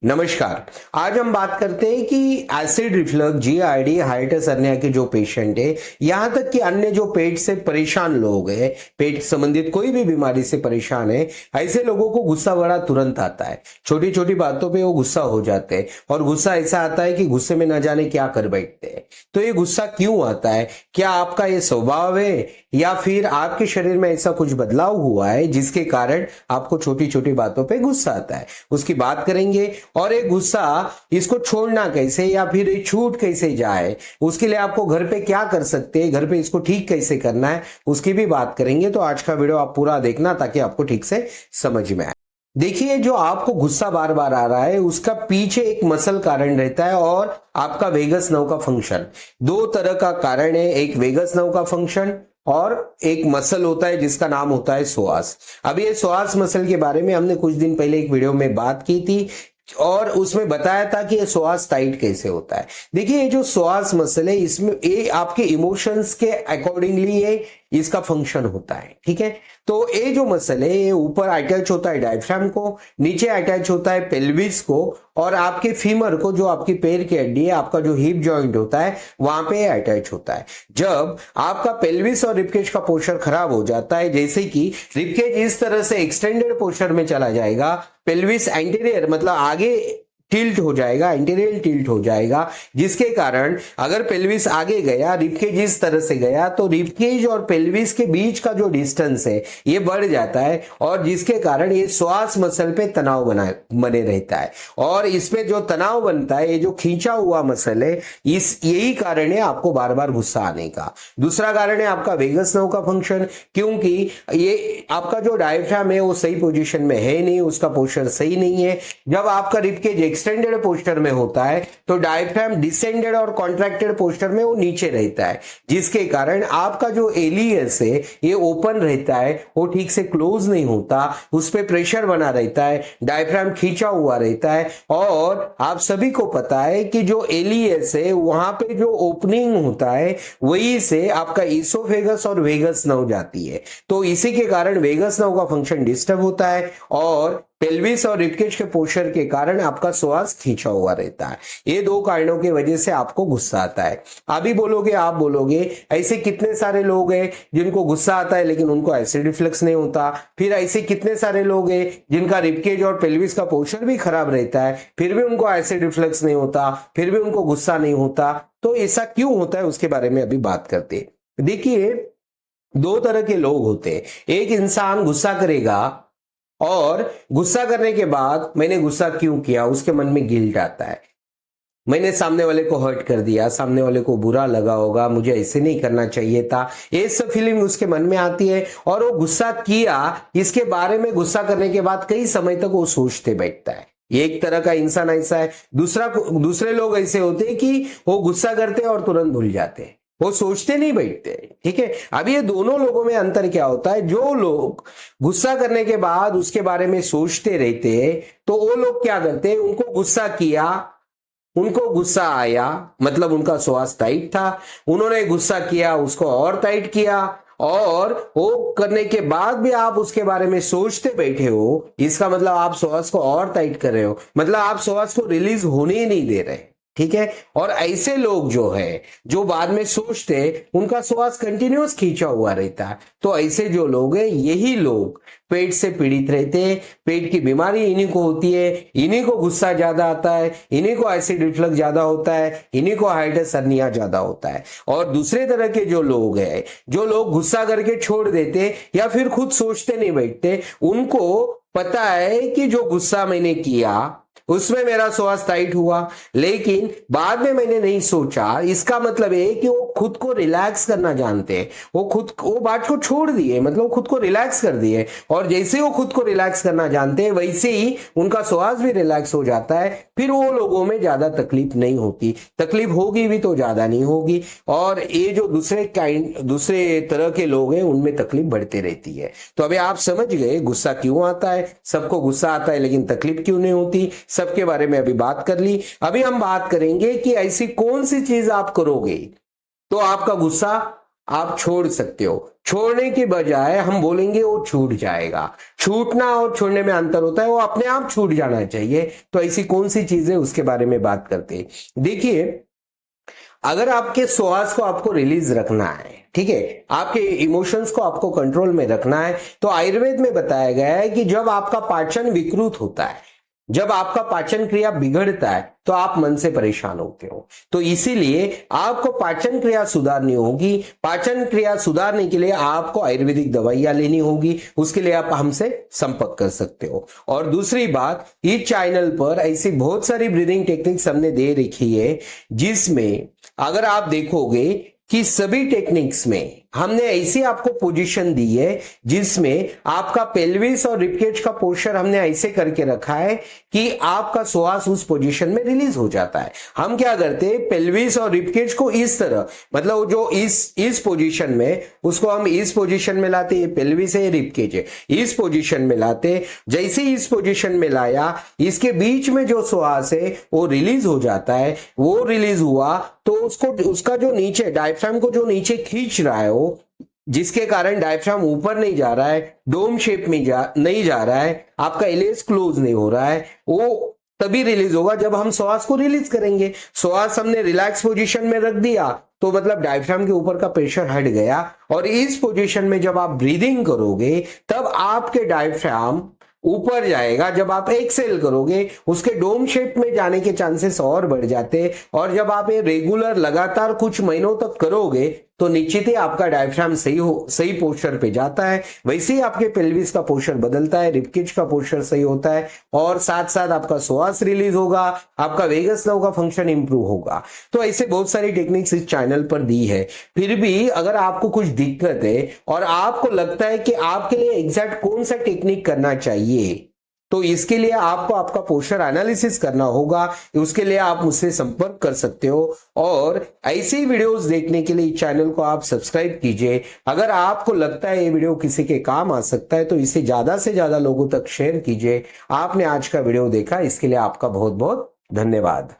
नमस्कार। आज हम बात करते हैं कि एसिड रिफ्लक्स, जीआरडी, हाइटिस हर्निया के जो पेशेंट है, यहाँ तक कि अन्य जो पेट से परेशान लोग हैं, पेट संबंधित कोई भी बीमारी से परेशान है, ऐसे लोगों को गुस्सा बड़ा तुरंत आता है। छोटी छोटी बातों पे वो गुस्सा हो जाते हैं और गुस्सा ऐसा आता है कि गुस्से में न जाने क्या कर बैठते हैं। तो ये गुस्सा क्यों आता है? क्या आपका ये स्वभाव है या फिर आपके शरीर में ऐसा कुछ बदलाव हुआ है जिसके कारण आपको छोटी छोटी बातों पे गुस्सा आता है? उसकी बात करेंगे। और एक गुस्सा, इसको छोड़ना कैसे या फिर ये छूट कैसे जाए, उसके लिए आपको घर पे क्या कर सकते हैं, घर पे इसको ठीक कैसे करना है, उसकी भी बात करेंगे। तो आज का वीडियो आप पूरा देखना ताकि आपको ठीक से समझ में आए। देखिए, जो आपको गुस्सा बार बार आ रहा है उसका पीछे एक मसल कारण रहता है और आपका वेगस नर्व का फंक्शन। दो तरह का कारण है, एक वेगस नर्व का फंक्शन और एक मसल होता है जिसका नाम होता है श्वास। अब ये श्वास मसल के बारे में हमने कुछ दिन पहले एक वीडियो में बात की थी और उसमें बताया था कि ये श्वास टाइट कैसे होता है। देखिए, ये जो श्वास मसल है इसमें ये आपके इमोशंस के अकॉर्डिंगली ये इसका फंक्शन होता है। ठीक है, तो ये जो मसल है ये ऊपर अटैच होता है डायफ्राम को, नीचे अटैच होता है पेल्विस को और आपके फीमर को, जो आपकी पैर की हड्डी है, आपका जो हिप जॉइंट होता है वहां पे अटैच होता है। जब आपका पेल्विस और रिबकेज का पोस्चर खराब हो जाता है, जैसे कि रिबकेज इस तरह से एक्सटेंडेड पोस्चर में चला जाएगा, पेल्विस एंटीरियर मतलब आगे टिल्ट हो जाएगा, एंटीरियर टिल्ट हो जाएगा, जिसके कारण अगर पेल्विस आगे गया, रिबकेज इस तरह से गया, तो रिबकेज और पेल्विस के बीच का जो डिस्टेंस है ये बढ़ जाता है और जिसके कारण ये श्वास मसल पे तनाव बने रहता है। और इसमें जो तनाव बनता है, ये जो खींचा हुआ मसल है, यही कारण है आपको बार बार गुस्सा आने का। दूसरा कारण है आपका वेगस नर्व का फंक्शन, क्योंकि ये आपका जो डायफ्राम है वो सही पोजीशन में है नहीं, उसका पोस्चर सही नहीं है। जब आपका रिबकेज एक्सटेंडेड पोस्चर में होता है तो डायफ्राम डिसेंडेड और कॉन्ट्रैक्टेड पोस्चर में वो नीचे रहता है, जिसके कारण आपका जो एलियस है ये ओपन रहता है, वो ठीक से क्लोज नहीं होता, उस पर प्रेशर बना रहता है, डायफ्राम खींचा हुआ रहता है। और आप सभी को पता है कि जो एलियस है वहां पे जो ओपनिंग होता है वही से आपका इसोफेगस और वेगस नर्व जाती है। तो इसी के कारण वेगस नर्व का फंक्शन डिस्टर्ब होता है और पेल्विस और रिबकेज के पोस्चर के कारण आपका श्वास खींचा हुआ रहता है। ये दो कारणों की वजह से आपको गुस्सा आता है। अभी बोलोगे, आप बोलोगे ऐसे कितने सारे लोग हैं जिनको गुस्सा आता है लेकिन उनको एसिड रिफ्लक्स नहीं होता। फिर ऐसे कितने सारे लोग हैं जिनका रिबकेज और पेल्विस का पोस्चर भी खराब रहता है, फिर भी उनको एसिड रिफ्लक्स नहीं होता, फिर भी उनको गुस्सा नहीं होता। तो ऐसा क्यों होता है उसके बारे में अभी बात करते हैं। देखिए, दो तरह के लोग होते हैं। एक इंसान गुस्सा करेगा और गुस्सा करने के बाद मैंने गुस्सा क्यों किया, उसके मन में गिल्ट आता है, मैंने सामने वाले को हर्ट कर दिया, सामने वाले को बुरा लगा होगा, मुझे ऐसे नहीं करना चाहिए था, ये सब फीलिंग उसके मन में आती है और वो गुस्सा किया, इसके बारे में गुस्सा करने के बाद कई समय तक वो सोचते बैठता है। एक तरह का इंसान ऐसा है। दूसरे लोग ऐसे होते हैं कि वो गुस्सा करते हैं और तुरंत भूल जाते हैं, वो सोचते नहीं बैठते। ठीक है, अब ये दोनों लोगों में अंतर क्या होता है? जो लोग गुस्सा करने के बाद उसके बारे में सोचते रहते हैं तो वो लोग क्या करते हैं, उनको गुस्सा किया, उनको गुस्सा आया, मतलब उनका श्वास टाइट था, उन्होंने गुस्सा किया, उसको और टाइट किया और वो करने के बाद भी आप उसके बारे में सोचते बैठे हो, इसका मतलब आप श्वास को और टाइट कर रहे हो, मतलब आप श्वास को रिलीज होने ही नहीं दे रहे। ठीक है, और ऐसे लोग जो है जो बाद में सोचते, उनका श्वास कंटिन्यूअस खींचा हुआ रहता है। तो ऐसे जो लोग हैं, यही लोग पेट से पीड़ित रहते हैं। पेट की बीमारी इन्हीं को होती है, इन्हीं को गुस्सा ज्यादा आता है, इन्हीं को एसिड रिफ्लक्स ज्यादा होता है, इन्हीं को हाइटिस हर्निया ज्यादा होता है। और दूसरे तरह के जो लोग हैं, जो लोग गुस्सा करके छोड़ देते या फिर खुद सोचते नहीं बैठते, उनको पता है कि जो गुस्सा मैंने किया उसमें मेरा श्वास टाइट हुआ, लेकिन बाद में मैंने नहीं सोचा, इसका मतलब है कि वो खुद को रिलैक्स करना जानते हैं, वो बात को छोड़ दिए, मतलब खुद को रिलैक्स कर दिए। और जैसे वो खुद को रिलैक्स करना जानते हैं वैसे ही उनका श्वास भी रिलैक्स हो जाता है। फिर वो लोगों में ज्यादा तकलीफ नहीं होती, तकलीफ होगी भी तो ज्यादा नहीं होगी। और ये जो दूसरे तरह के लोग हैं उनमें तकलीफ बढ़ती रहती है। तो अभी आप समझ गए गुस्सा क्यों आता है। सबको गुस्सा आता है लेकिन तकलीफ क्यों नहीं होती, सबके बारे में अभी बात कर ली। अभी हम बात करेंगे कि ऐसी कौन सी चीज आप करोगे तो आपका गुस्सा आप छोड़ सकते हो। छोड़ने की बजाय हम बोलेंगे वो छूट जाएगा। छूटना और छोड़ने में अंतर होता है, वो अपने आप छूट जाना चाहिए। तो ऐसी कौन सी चीजें, उसके बारे में बात करते हैं। देखिए, अगर आपके श्वास को आपको रिलीज रखना है, ठीक है, आपके इमोशंस को आपको कंट्रोल में रखना है, तो आयुर्वेद में बताया गया है कि जब आपका पाचन विकृत होता है, जब आपका पाचन क्रिया बिगड़ता है, तो आप मन से परेशान होते हो। तो इसीलिए आपको पाचन क्रिया सुधारनी होगी। पाचन क्रिया सुधारने के लिए आपको आयुर्वेदिक दवाइयां लेनी होगी। उसके लिए आप हमसे संपर्क कर सकते हो। और दूसरी बात, इस चैनल पर ऐसी बहुत सारी ब्रीदिंग टेक्निक्स हमने दे रखी है, जिसमें अगर आप देखोगे कि सभी टेक्निक्स में हमने ऐसी आपको पोजीशन दी है जिसमें आपका पेल्विस और रिबकेज का पोस्चर हमने ऐसे करके रखा है कि आपका श्वास उस पोजीशन में रिलीज हो जाता है। हम क्या करते हैं, पेल्विस और रिबकेज को इस तरह, मतलब जो इस पोजीशन में, उसको हम इस पोजीशन में लाते हैं, पेल्विस है, रिबकेज है, इस पोजीशन में लाते। जैसे इस पोजीशन में लाया, इसके बीच में जो श्वास है वो रिलीज हो जाता है। वो रिलीज हुआ तो उसका जो नीचे डायफ्राम को जो नीचे खींच रहा है, जिसके कारण डायफ्राम ऊपर नहीं जा रहा है, डोम शेप में नहीं जा रहा है, आपका एलियस क्लोज नहीं हो रहा है, वो तभी रिलीज होगा जब हम श्वास को रिलीज करेंगे। श्वास हमने रिलैक्स पोजीशन में रख दिया तो मतलब डायफ्राम के ऊपर का प्रेशर हट गया। और इस पोजीशन में जब आप ब्रीदिंग करोगे तब आपके डायफ्राम ऊपर जाएगा। जब आप एक्सेल करोगे उसके डोम शेप में जाने के चांसेस और बढ़ जाते। और जब आप ये रेगुलर लगातार कुछ महीनों तक करोगे तो निश्चित ही आपका डायफ्राम सही पोस्चर पे जाता है। वैसे ही आपके पेल्विस का पोस्चर बदलता है, रिबकेज का पोस्चर सही होता है, और साथ साथ आपका श्वास रिलीज होगा, आपका वेगस नर्व का फंक्शन इंप्रूव होगा। तो ऐसे बहुत सारी टेक्निक्स इस चैनल पर दी है। फिर भी अगर आपको कुछ दिक्कत है और आपको लगता है कि आपके लिए एग्जैक्ट कौन सा टेक्निक करना चाहिए, तो इसके लिए आपको आपका पोस्चर एनालिसिस करना होगा। उसके लिए आप मुझसे संपर्क कर सकते हो। और ऐसी वीडियोस देखने के लिए इस चैनल को आप सब्सक्राइब कीजिए। अगर आपको लगता है ये वीडियो किसी के काम आ सकता है तो इसे ज्यादा से ज्यादा लोगों तक शेयर कीजिए। आपने आज का वीडियो देखा, इसके लिए आपका बहुत बहुत धन्यवाद।